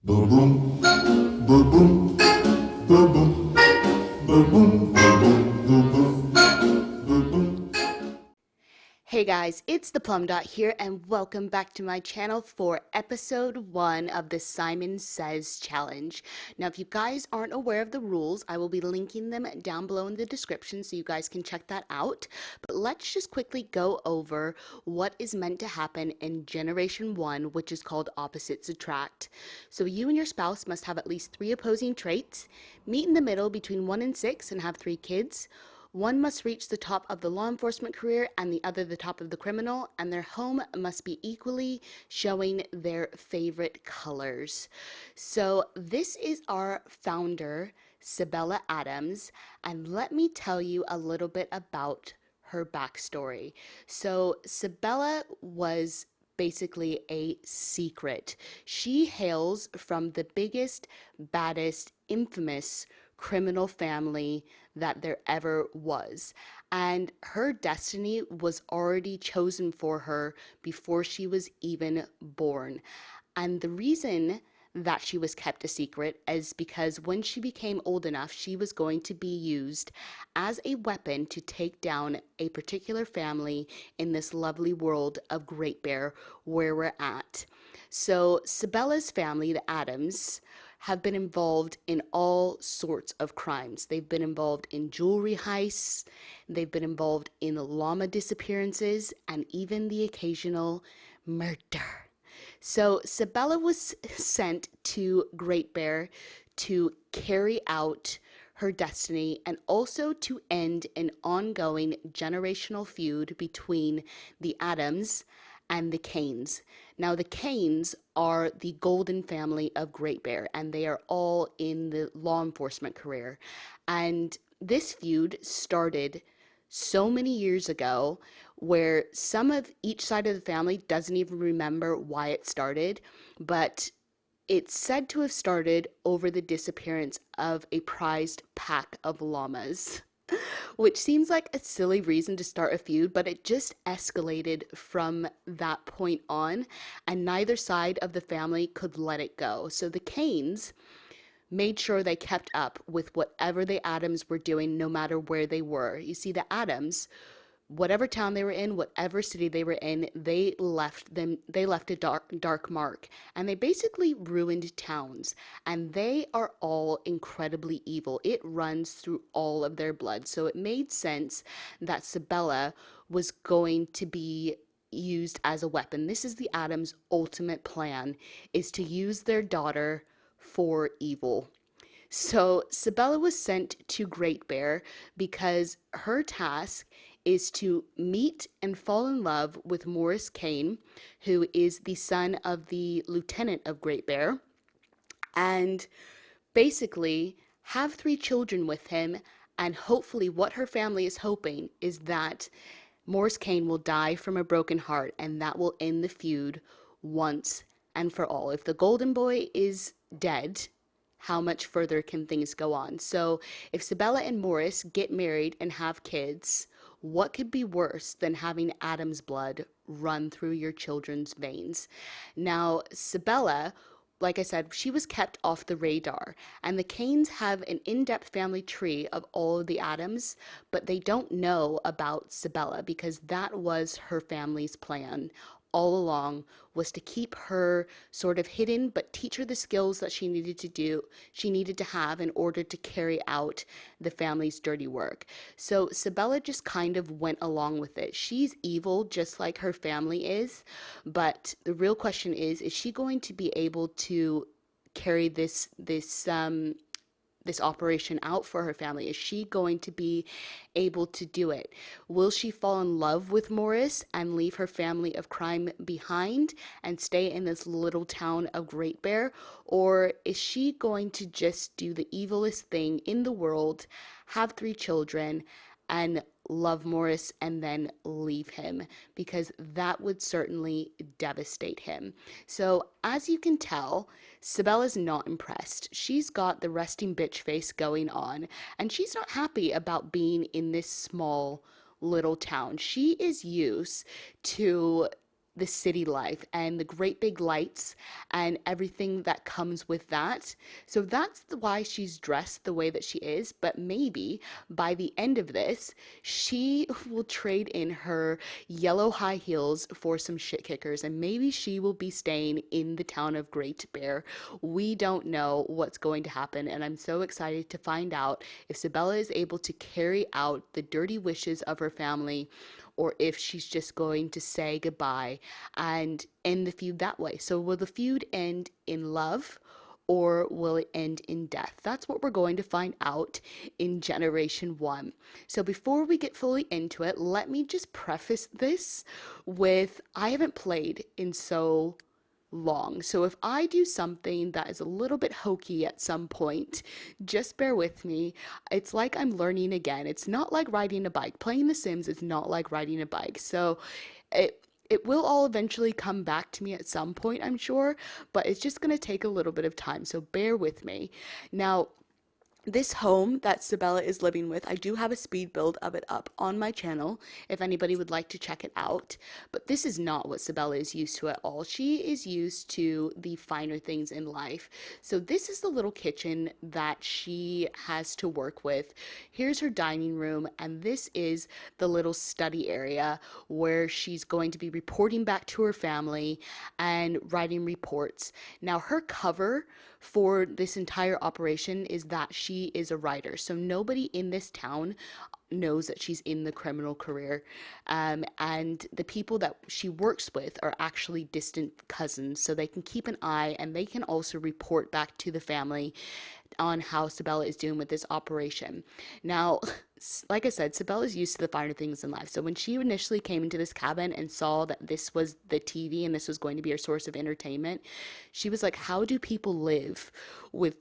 Boom boom, boom boom, boom boom, boom boom, boom boom, boom boom, boom boom. Hey guys, it's the Plum Dot here, and welcome back to my channel for episode 1 of the Simon Says Challenge. Now, if you guys aren't aware of the rules, I will be linking them down below in the description so you guys can check that out. But let's just quickly go over what is meant to happen in Generation 1, which is called Opposites Attract. So you and your spouse must have at least 3 opposing traits, meet in the middle between 1 and 6, and have 3 kids. One must reach the top of the law enforcement career and the other the top of the criminal, and their home must be equally showing their favorite colors. So, this is our founder, Sabella Adams, and let me tell you a little bit about her backstory. So, Sabella was basically a secret. She hails from the biggest, baddest, infamous criminal family that there ever was. And her destiny was already chosen for her before she was even born. And the reason that she was kept a secret is because when she became old enough, she was going to be used as a weapon to take down a particular family in this lovely world of Great Bear where we're at. So, Sabella's family, the Adams, have been involved in all sorts of crimes. They've been involved in jewelry heists, they've been involved in llama disappearances, and even the occasional murder. So Sabella was sent to Great Bear to carry out her destiny and also to end an ongoing generational feud between the Adams and the Cains. Now, the Cains are the golden family of Great Bear, and they are all in the law enforcement career. And this feud started so many years ago where some of each side of the family doesn't even remember why it started, but it's said to have started over the disappearance of a prized pack of llamas, which seems like a silly reason to start a feud, but it just escalated from that point on, and neither side of the family could let it go. So the Cains made sure they kept up with whatever the Adams were doing, no matter where they were. You see, the Adams, whatever town they were in, whatever city they were in, they left a dark mark, and they basically ruined towns, and they are all incredibly evil. It runs through all of their blood. So it made sense that Sabella was going to be used as a weapon. This is the Adams' ultimate plan, is to use their daughter for evil. So Sabella was sent to Great Bear because her task is to meet and fall in love with Morris Cain, who is the son of the lieutenant of Great Bear, and basically have 3 children with him. And hopefully, what her family is hoping is that Morris Cain will die from a broken heart, and that will end the feud once and for all. If the Golden Boy is dead, how much further can things go on? So, if Sabella and Morris get married and have kids, what could be worse than having Adam's blood run through your children's veins? Now, Sabella, like I said, she was kept off the radar. And the Cains have an in depth family tree of all of the Adams, but they don't know about Sabella because that was her family's plan all along, was to keep her sort of hidden but teach her the skills that she needed to have in order to carry out the family's dirty work. So Sabella just kind of went along with it. She's evil just like her family is, but the real question is she going to be able to carry this operation out for her family? Is she going to be able to do it? Will she fall in love with Morris and leave her family of crime behind and stay in this little town of Great Bear? Or is she going to just do the evilest thing in the world, have 3 children, and love Morris and then leave him? Because that would certainly devastate him. So, as you can tell, Sabella's not impressed. She's got the resting bitch face going on, and she's not happy about being in this small little town. She is used to the city life and the great big lights and everything that comes with that. So that's why she's dressed the way that she is. But maybe by the end of this, she will trade in her yellow high heels for some shit kickers, and maybe she will be staying in the town of Great Bear. We don't know what's going to happen, and I'm so excited to find out if Sabella is able to carry out the dirty wishes of her family, or if she's just going to say goodbye and end the feud that way. So, will the feud end in love? Or will it end in death? That's what we're going to find out in Generation 1. So, before we get fully into it, let me just preface this with I haven't played in so long. So if I do something that is a little bit hokey at some point, just bear with me. It's like I'm learning again. It's not like riding a bike. Playing The Sims is not like riding a bike. So it will all eventually come back to me at some point, I'm sure, but it's just going to take a little bit of time. So bear with me. Now, this home that Sabella is living with, I do have a speed build of it up on my channel if anybody would like to check it out. But this is not what Sabella is used to at all. She is used to the finer things in life. So this is the little kitchen that she has to work with. Here's her dining room, and this is the little study area where she's going to be reporting back to her family and writing reports. Now, her cover for this entire operation is that she is a writer. So nobody in this town knows that she's in the criminal career. And the people that she works with are actually distant cousins. So they can keep an eye and they can also report back to the family on how Sabella is doing with this operation. Now, like I said, Sabella is used to the finer things in life. So when she initially came into this cabin and saw that this was the TV and this was going to be her source of entertainment, she was like, how do people live with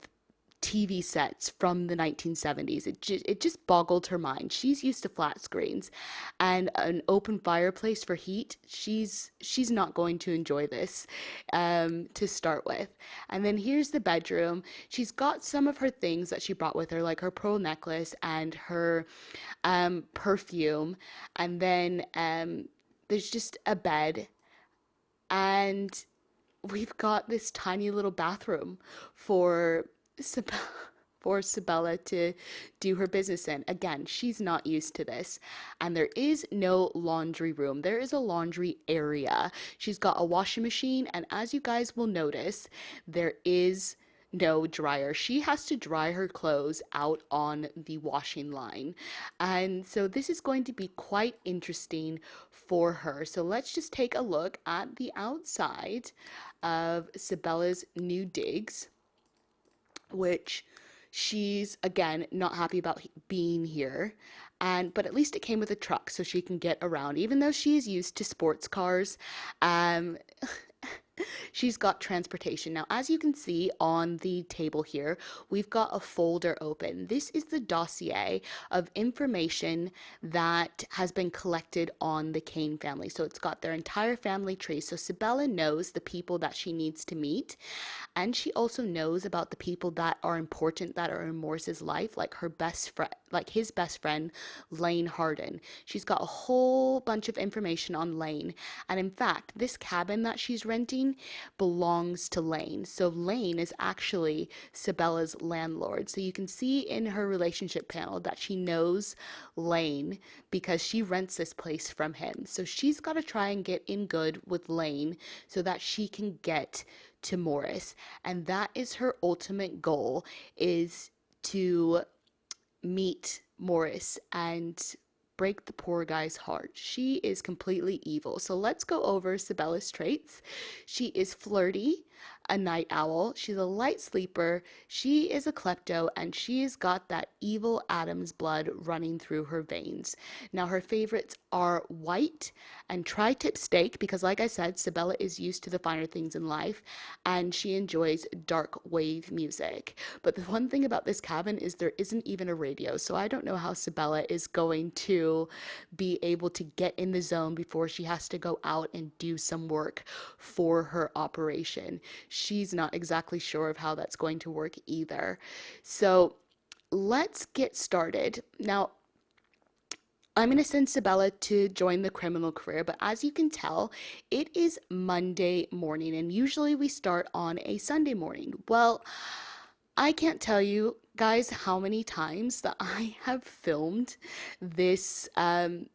TV sets from the 1970s? It just boggled her mind. She's used to flat screens and an open fireplace for heat. She's not going to enjoy this to start with. And then here's the bedroom. She's got some of her things that she brought with her, like her pearl necklace and her perfume. And then there's just a bed, and we've got this tiny little bathroom for for Sabella to do her business in. Again, she's not used to this. And there is no laundry room. There is a laundry area. She's got a washing machine, and as you guys will notice, there is no dryer. She has to dry her clothes out on the washing line. And so this is going to be quite interesting for her. So let's just take a look at the outside of Sabella's new digs, which she's again not happy about being here. And but at least it came with a truck so she can get around, even though she is used to sports cars. um She's got transportation. Now, as you can see on the table here, we've got a folder open. This is the dossier of information that has been collected on the Cain family. So it's got their entire family tree. So Sabella knows the people that she needs to meet, and she also knows about the people that are important, that are in Morris's life, like her best friend, like his best friend, Lane Harden. She's got a whole bunch of information on Lane. And in fact, this cabin that she's renting belongs to Lane. So Lane is actually Sabella's landlord. So you can see in her relationship panel that she knows Lane because she rents this place from him. So she's got to try and get in good with Lane so that she can get to Morris. And that is her ultimate goal, is to meet Morris and break the poor guy's heart. She is completely evil. So let's go over Sabella's traits. She is flirty, a night owl. She's a light sleeper. She is a klepto, and she's got that evil Adam's blood running through her veins. Now, her favorites are white and tri-tip steak because, like I said, Sabella is used to the finer things in life, and she enjoys dark wave music. But the one thing about this cabin is there isn't even a radio, so I don't know how Sabella is going to be able to get in the zone before she has to go out and do some work for her operation. She's not exactly sure of how that's going to work either. So let's get started. Now, I'm going to send Sabella to join the criminal career, but as you can tell, it is Monday morning, and usually we start on a Sunday morning. Well, I can't tell you guys how many times that I have filmed this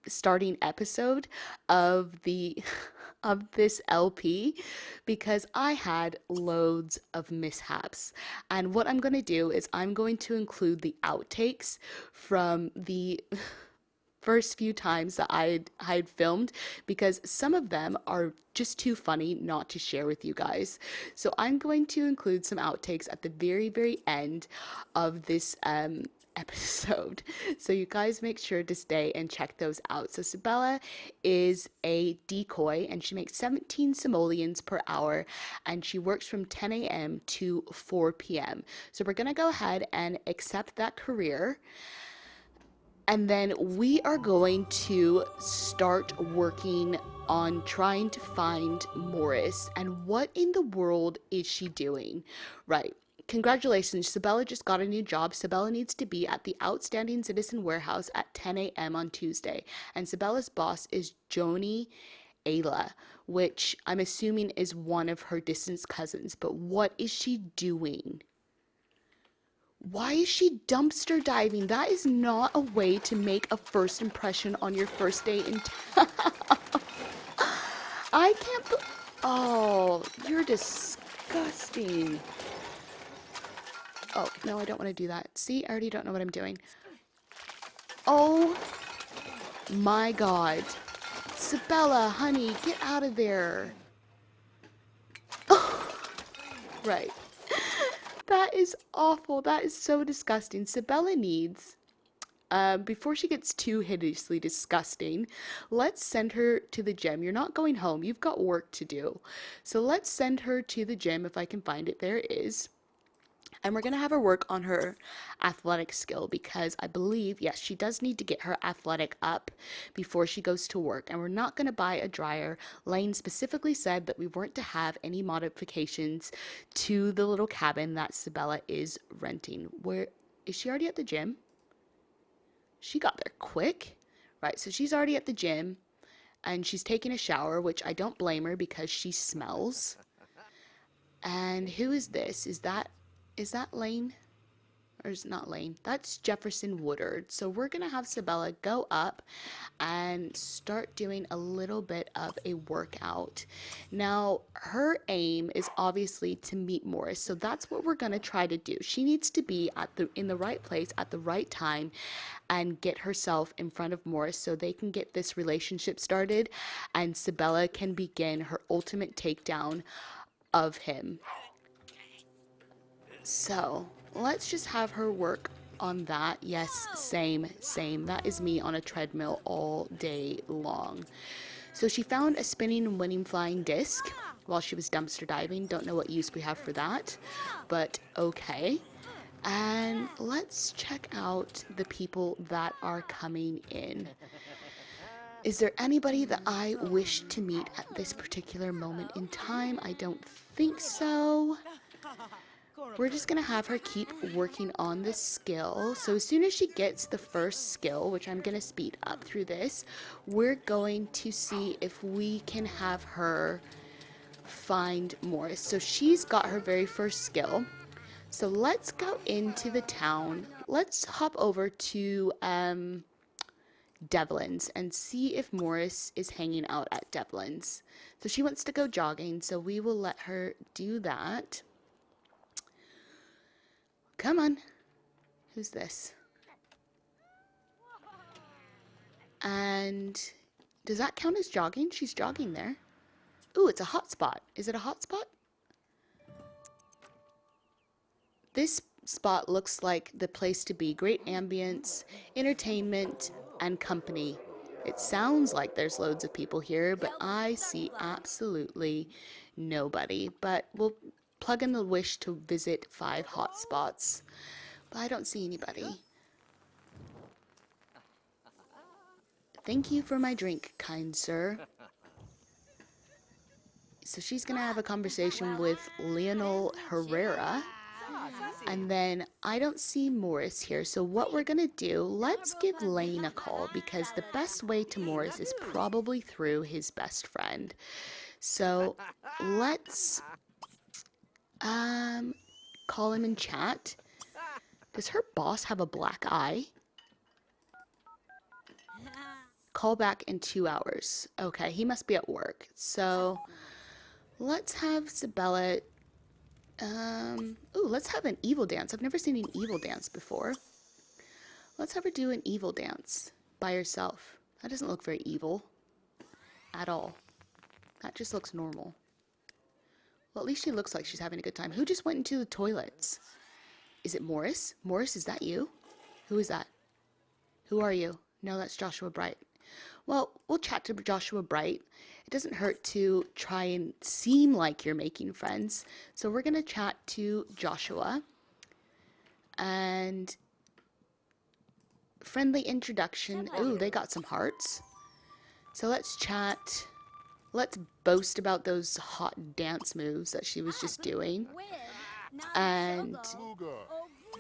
starting episode of the of this LP because I had loads of mishaps. And what I'm going to do is I'm going to include the outtakes from the first few times that I'd filmed because some of them are just too funny not to share with you guys. So I'm going to include some outtakes at the very end of this episode. So you guys make sure to stay and check those out. So Sabella is a decoy and she makes 17 simoleons per hour and she works from 10 a.m. to 4 p.m. So we're going to go ahead and accept that career. And then we are going to start working on trying to find Morris. And what in the world is she doing? Right. Congratulations, Sabella just got a new job. Sabella needs to be at the Outstanding Citizen Warehouse at 10 a.m. on Tuesday. And Sabella's boss is Joni Ayla, which I'm assuming is one of her distant cousins. But what is she doing? Why is she dumpster diving? That is not a way to make a first impression on your first day in town. I can't Oh, you're disgusting. Oh, no, I don't want to do that. See, I already don't know what I'm doing. Oh my god. Sabella, honey, get out of there. Right. That is awful. That is so disgusting. Sabella needs before she gets too hideously disgusting, let's send her to the gym. You're not going home. You've got work to do. So let's send her to the gym if I can find it. There it is. And we're going to have her work on her athletic skill because I believe, yes, she does need to get her athletic up before she goes to work. And we're not going to buy a dryer. Lane specifically said that we weren't to have any modifications to the little cabin that Sabella is renting. Where is she already at the gym? She got there quick. Right, so she's already at the gym and she's taking a shower, which I don't blame her because she smells. And who is this? Is that Lane? Or is it not Lane? That's Jefferson Woodard. So we're going to have Sabella go up and start doing a little bit of a workout. Now, her aim is obviously to meet Morris. So that's what we're going to try to do. She needs to be in the right place at the right time and get herself in front of Morris so they can get this relationship started and Sabella can begin her ultimate takedown of him. So let's just have her work on that. Yes, same. That is me on a treadmill all day long. So she found a spinning and winning flying disc while she was dumpster diving. Don't know what use we have for that, but okay. And let's check out the people that are coming in. Is there anybody that I wish to meet at this particular moment in time? I don't think so. We're just going to have her keep working on this skill. So as soon as she gets the first skill, which I'm going to speed up through this, we're going to see if we can have her find Morris. So she's got her very first skill. So let's go into the town. Let's hop over to Devlin's and see if Morris is hanging out at Devlin's. So she wants to go jogging, so we will let her do that. Come on. Who's this? And does that count as jogging? She's jogging there. Ooh, it's a hot spot. Is it a hot spot? This spot looks like the place to be. Great ambience, entertainment, and company. It sounds like there's loads of people here, but I see absolutely nobody. But we'll plug in the wish to visit 5 hot spots. But I don't see anybody. Thank you for my drink, kind sir. So she's going to have a conversation with Leonel Herrera. And then I don't see Morris here, so what we're gonna do, let's give Lane a call because the best way to Morris is probably through his best friend. So let's call him in chat. Does her boss have a black eye? Call back in 2 hours. Okay, he must be at work. So let's have Sabella. Ooh, let's have an evil dance. I've never seen an evil dance before. Let's have her do an evil dance by herself. That doesn't look very evil at all. That just looks normal. Well, at least she looks like she's having a good time. Who just went into the toilets? Is it Morris? Morris, is that you? Who is that? Who are you? No, that's Joshua Bright. Well, we'll chat to Joshua Bright. It doesn't hurt to try and seem like you're making friends. So we're going to chat to Joshua. And friendly introduction. Ooh, they got some hearts. So let's chat. Let's boast about those hot dance moves that she was just doing. And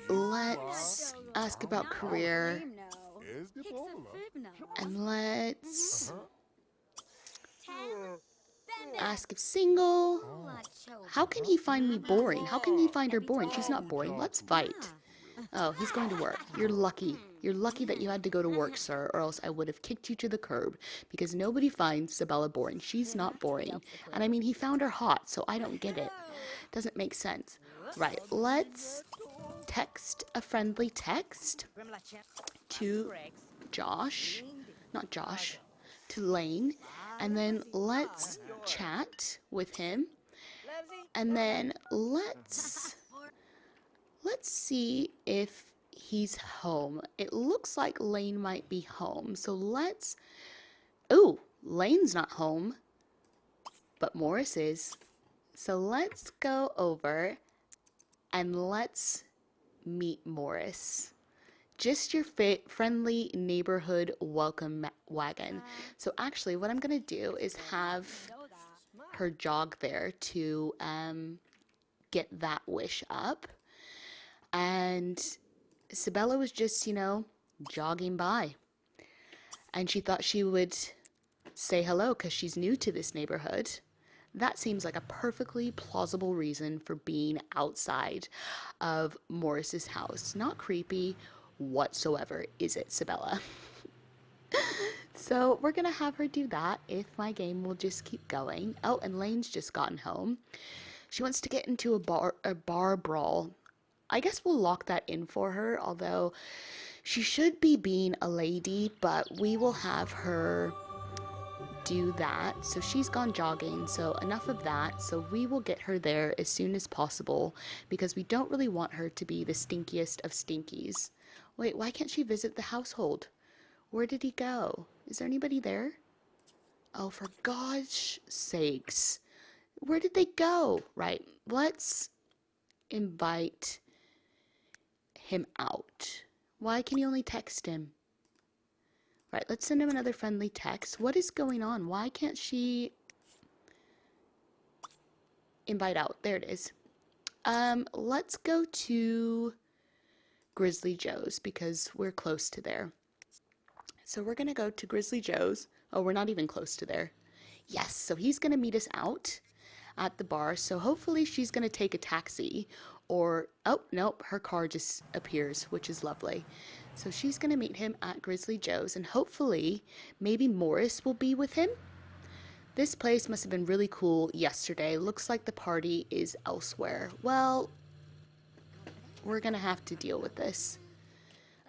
let's ask about career. And let's ask if single. How can he find me boring? How can he find her boring? She's not boring. Let's fight. Oh, he's going to work. You're lucky. You're lucky that you had to go to work, sir, or else I would have kicked you to the curb, because nobody finds Sabella boring. She's not boring. And I mean, he found her hot, so I don't get it. Doesn't make sense. Right, let's text a friendly text to Josh. Not Josh. To Lane. And then let's chat with him. And then let's see if he's home. It looks like Lane might be home. So let's... Ooh, Lane's not home. But Morris is. So let's go over and let's meet Morris. Just your friendly neighborhood welcome wagon. So actually what I'm going to do is have her jog there to get that wish up. And Sabella was just, you know, jogging by. And she thought she would say hello because she's new to this neighborhood. That seems like a perfectly plausible reason for being outside of Morris's house. Not creepy whatsoever, is it, Sabella? So we're going to have her do that if my game will just keep going. Oh, and Lane's just gotten home. She wants to get into a bar brawl. I guess we'll lock that in for her, although she should be being a lady, but we will have her do that. So she's gone jogging, so enough of that. So we will get her there as soon as possible because we don't really want her to be the stinkiest of stinkies. Wait, why can't she visit the household? Where did he go? Is there anybody there? Oh, for God's sakes. Where did they go? Right, let's invite him out. Why can you only text him? Right, let's send him another friendly text. What is going on? Why can't she invite out? There it is. Let's go to Grizzly Joe's because we're close to there. So we're gonna go to Grizzly Joe's. Oh, we're not even close to there. Yes, so he's gonna meet us out at the bar. So hopefully she's gonna take a taxi or, oh, nope, her car just appears, which is lovely. So she's gonna meet him at Grizzly Joe's and hopefully maybe Morris will be with him. This place must have been really cool yesterday. Looks like the party is elsewhere. Well, we're gonna have to deal with this.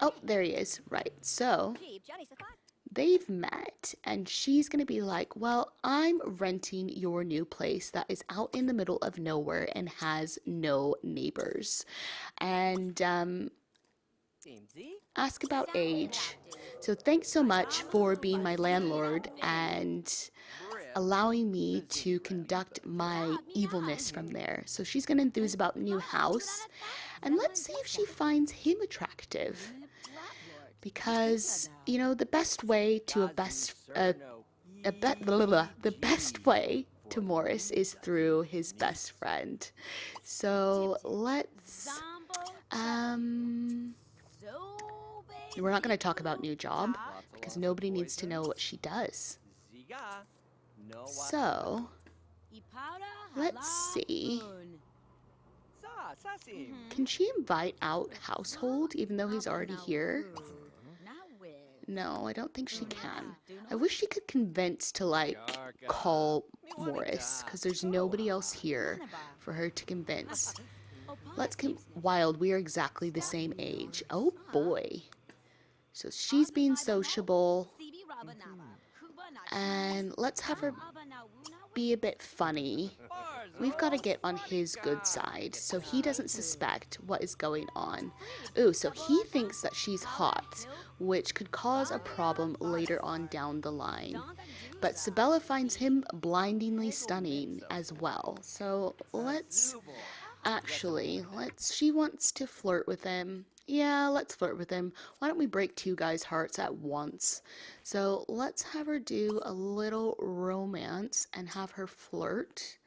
Oh, there he is. Right, so they've met and she's gonna be like, well, I'm renting your new place that is out in the middle of nowhere and has no neighbors. And ask about age. So thanks so much for being my landlord and allowing me to conduct my evilness from there. So she's gonna enthuse about new house and let's see if she finds him attractive. Because, you know, the best way to the best way to Morris is through his best friend. So let's, we're not going to talk about new job because nobody needs to know what she does. So let's see. Can she invite out household even though he's already here? No, I don't think she can. I wish she could convince to like call Morris because there's nobody else here for her to convince. Wild, we are exactly the same age. Oh boy. So she's being sociable. And let's have her be a bit funny. We've got to get on his good side so he doesn't suspect what is going on. Ooh, so he thinks that she's hot, which could cause a problem later on down the line. But Sabella finds him blindingly stunning as well. So she wants to flirt with him. Yeah, let's flirt with him. Why don't we break two guys' hearts at once? So let's have her do a little romance and have her flirt.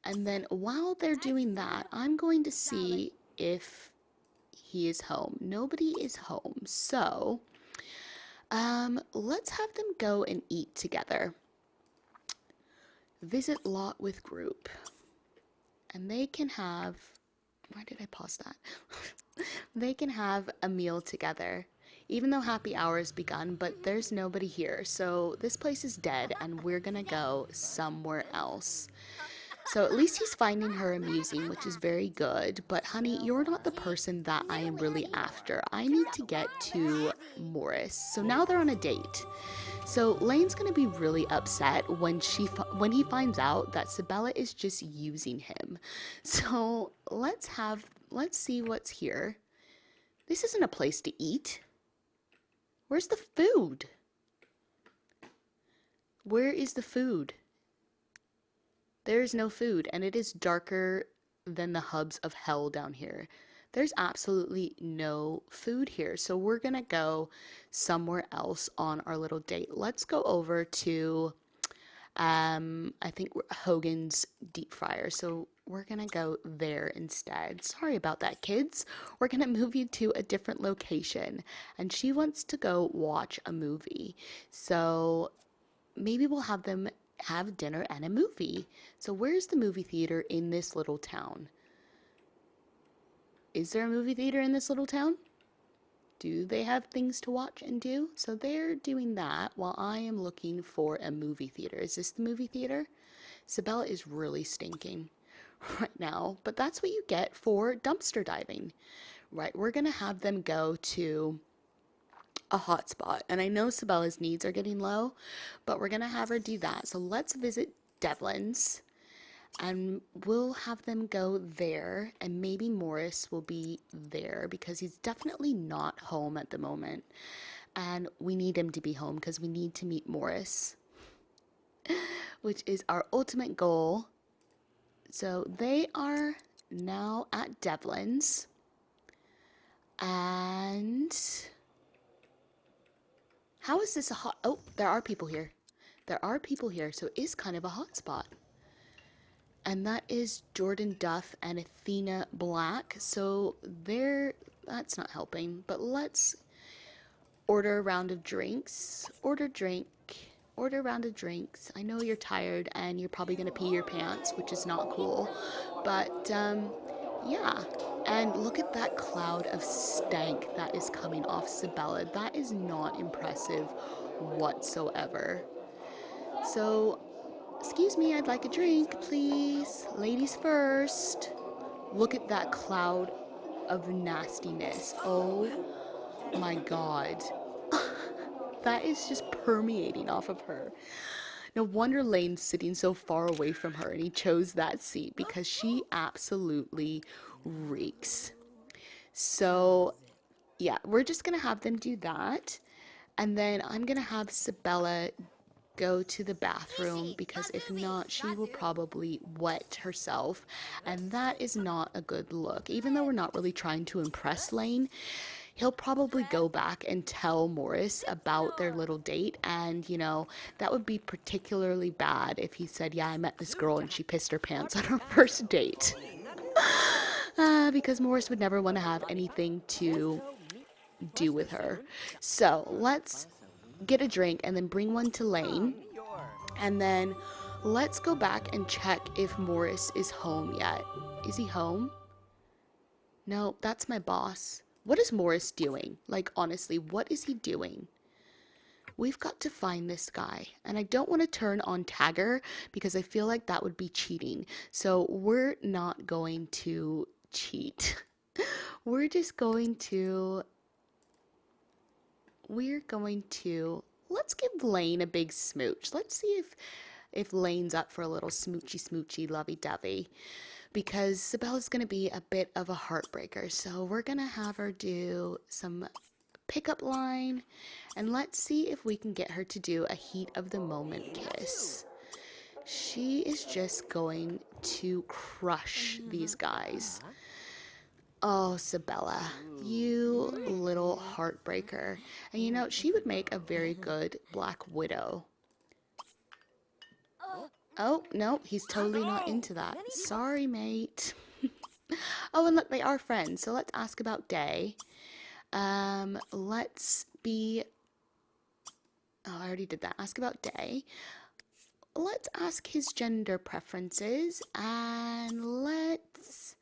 And then while they're doing that, I'm going to see if he is home. Nobody is home. So let's have them go and eat together. Visit lot with group. And they can have... Why did I pause that? They can have a meal together. Even though happy hour has begun, but there's nobody here. So this place is dead and we're gonna go somewhere else. So at least he's finding her amusing, which is very good. But honey, you're not the person that I am really after. I need to get to Morris. So now they're on a date. So Lane's gonna be really upset when he finds out that Sabella is just using him. So let's see what's here. This isn't a place to eat. Where's the food? Where is the food? There is no food, and it is darker than the hubs of hell down here. There's absolutely no food here, so we're gonna go somewhere else on our little date. Let's go over to, I think Hogan's deep fryer, so we're gonna go there instead. Sorry about that, kids. We're gonna move you to a different location, and she wants to go watch a movie, so maybe we'll have them have dinner and a movie. So where's the movie theater in this little town? Is there a movie theater in this little town? Do they have things to watch and do? So they're doing that while I am looking for a movie theater. Is this the movie theater? Sabella is really stinking right now, but that's what you get for dumpster diving. Right, we're gonna have them go to a hotspot, and I know Sabella's needs are getting low, but we're gonna have her do that. So let's visit Devlin's, and we'll have them go there, and maybe Morris will be there because he's definitely not home at the moment, and we need him to be home because we need to meet Morris, which is our ultimate goal. So they are now at Devlin's, and how is this a hot... Oh, there are people here. There are people here, so it is kind of a hot spot. And that is Jordan Duff and Athena Black. So that's not helping. But let's order a round of drinks. Order a round of drinks. I know you're tired and you're probably going to pee your pants, which is not cool. But, yeah. And look at that cloud of stank that is coming off Sabella. That is not impressive whatsoever. So, excuse me, I'd like a drink, please. Ladies first. Look at that cloud of nastiness. Oh my god. That is just permeating off of her. No wonder Lane's sitting so far away from her and he chose that seat because she absolutely reeks. So, yeah, we're just going to have them do that. And then I'm going to have Sabella go to the bathroom because if not, she will probably wet herself. And that is not a good look. Even though we're not really trying to impress Lane, he'll probably go back and tell Morris about their little date. And, you know, that would be particularly bad if he said, yeah, I met this girl and she pissed her pants on her first date. Because Morris would never want to have anything to do with her. So let's get a drink and then bring one to Lane. And then let's go back and check if Morris is home yet. Is he home? No, that's my boss. What is Morris doing? Like, honestly, what is he doing? We've got to find this guy. And I don't want to turn on Tagger because I feel like that would be cheating. So we're not going to cheat. We're just going to... Let's give Lane a big smooch. Let's see if Lane's up for a little smoochy lovey-dovey. Because Sabella's going to be a bit of a heartbreaker. So we're going to have her do some pickup line. And let's see if we can get her to do a heat of the moment kiss. She is just going to crush these guys. Oh, Sabella, you little heartbreaker. And you know, she would make a very good Black Widow. Oh, no, he's totally not into that. Sorry, mate. Oh, and look, they are friends. So let's ask about Day. Let's be... Oh, I already did that. Ask about Day. Let's ask his gender preferences. And let's,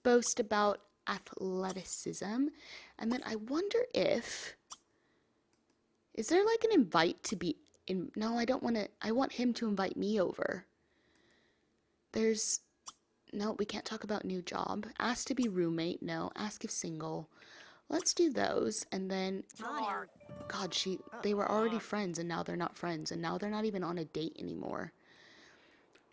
boast about athleticism. And then I wonder if... Is there like an invite to be... No, I don't want to... I want him to invite me over. There's... No, we can't talk about new job. Ask to be roommate. No. Ask if single. Let's do those. And then... God, they were already friends and now they're not friends. And now they're not even on a date anymore.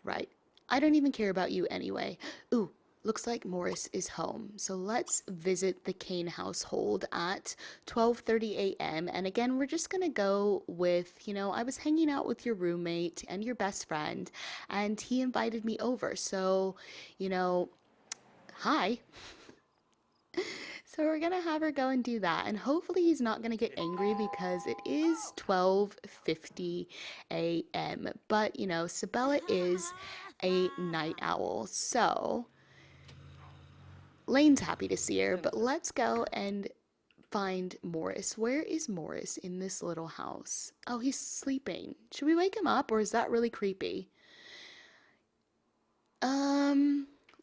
Right. I don't even care about you anyway. Ooh, looks like Morris is home. So let's visit the Cain household at 12:30 a.m. And again, we're just going to go with, you know, I was hanging out with your roommate and your best friend, and he invited me over. So, you know, hi. So we're going to have her go and do that. And hopefully he's not going to get angry because it is 12:50 a.m. But, you know, Sabella is a night owl. So Lane's happy to see her, but let's go and find Morris. Where is Morris in this little house? Oh, he's sleeping. Should we wake him up or is that really creepy?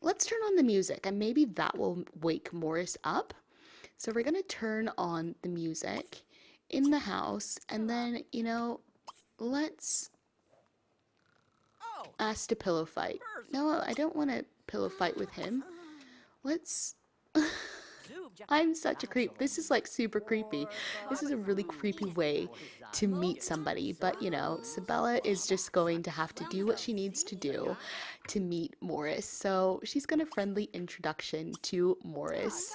Let's turn on the music and maybe that will wake Morris up. So we're going to turn on the music in the house and then, you know, let's ask to pillow fight. No, I don't want to pillow fight with him. Let's... I'm such a creep. This is like super creepy. This is a really creepy way to meet somebody. But, you know, Sabella is just going to have to do what she needs to do to meet Morris. So she's going to friendly introduction to Morris.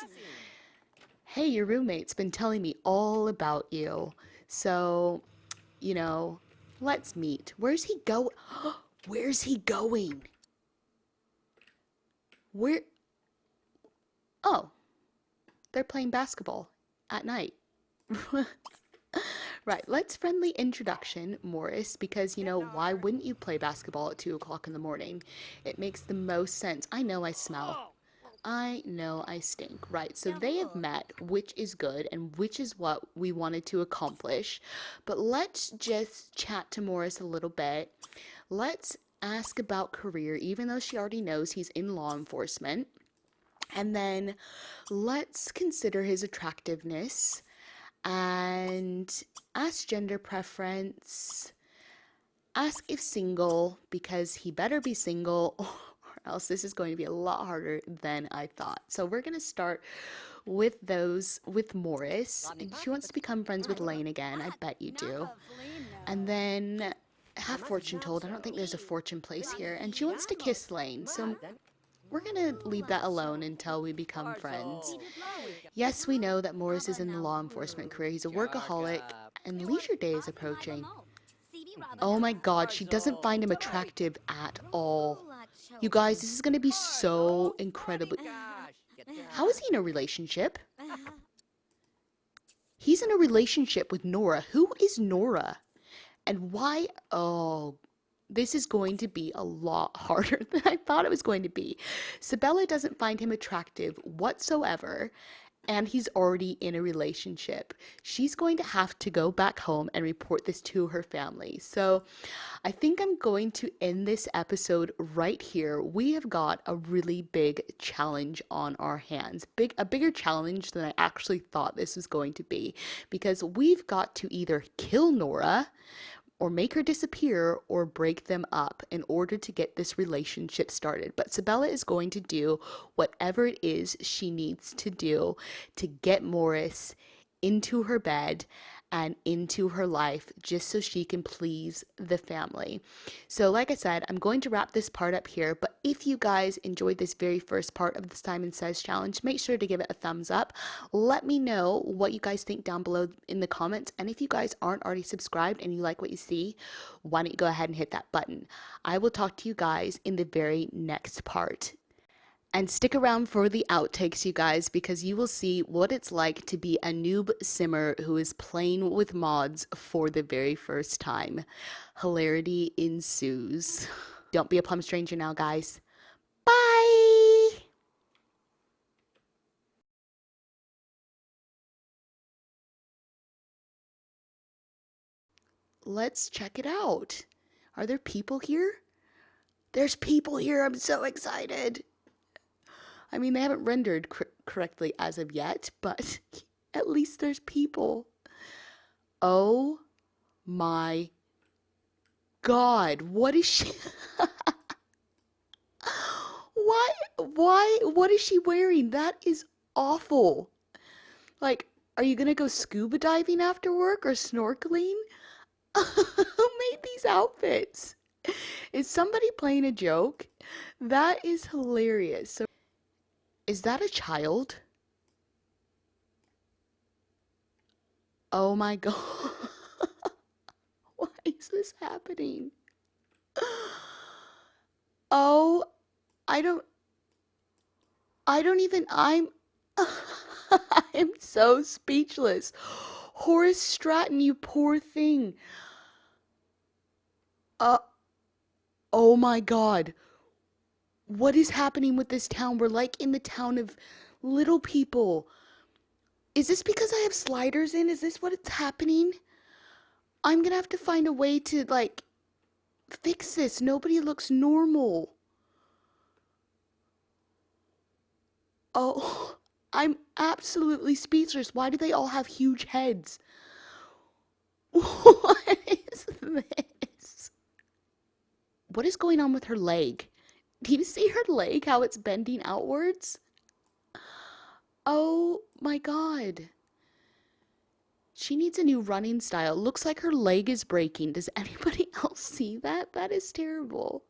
Hey, your roommate's been telling me all about you. So, you know, let's meet. Where's he go? Where's he going? Where? Oh, they're playing basketball at night. Right, let's friendly introduction Morris because, you know, why wouldn't you play basketball at 2 o'clock in the morning? It makes the most sense. I know I smell. I know I stink. Right, so they have met, which is good and which is what we wanted to accomplish. But let's just chat to Morris a little bit. Let's ask about career, even though she already knows he's in law enforcement. And then let's consider his attractiveness and ask gender preference. Ask if single, because he better be single or else this is going to be a lot harder than I thought. So we're going to start with Morris. And she wants to become friends with Lane again. I bet you do. And then have fortune told. I don't think there's a fortune place here. And she wants to kiss Lane. So we're going to leave that alone until we become friends. Yes, we know that Morris is in the law enforcement career. He's a workaholic, and leisure day is approaching. Oh my god, she doesn't find him attractive at all. You guys, this is going to be so incredibly... How is he in a relationship? He's in a relationship with Nora. Who is Nora? And why? Oh, this is going to be a lot harder than I thought it was going to be. Sabella doesn't find him attractive whatsoever, and he's already in a relationship. She's going to have to go back home and report this to her family. So I think I'm going to end this episode right here. We have got a really big challenge on our hands. A bigger challenge than I actually thought this was going to be, because we've got to either kill Nora or make her disappear or break them up in order to get this relationship started. But Sabella is going to do whatever it is she needs to do to get Morris into her bed and into her life just so she can please the family. So like I said, I'm going to wrap this part up here, but if you guys enjoyed this very first part of the Simon Says challenge, make sure to give it a thumbs up. Let me know what you guys think down below in the comments, and if you guys aren't already subscribed and you like what you see, why don't you go ahead and hit that button. I will talk to you guys in the very next part. And stick around for the outtakes, you guys, because you will see what it's like to be a noob simmer who is playing with mods for the very first time. Hilarity ensues. Don't be a plum stranger now, guys. Bye! Let's check it out. Are there people here? There's people here. I'm so excited. I mean, they haven't rendered correctly as of yet, but at least there's people. Oh my God, what is she? What is she wearing? That is awful. Like, are you gonna go scuba diving after work or snorkeling? Who made these outfits? Is somebody playing a joke? That is hilarious. So, is that a child? Oh my God. Why is this happening? Oh, I don't even, I'm so speechless. Horace Stratton, you poor thing. Uh, oh my God. What is happening with this town? We're like in the town of little people. Is this because I have sliders in? Is this what it's happening? I'm gonna have to find a way to, like, fix this. Nobody looks normal. Oh, I'm absolutely speechless. Why do they all have huge heads? What is this? What is going on with her leg? Do you see her leg, how it's bending outwards? Oh my God. She needs a new running style. Looks like her leg is breaking. Does anybody else see that? That is terrible.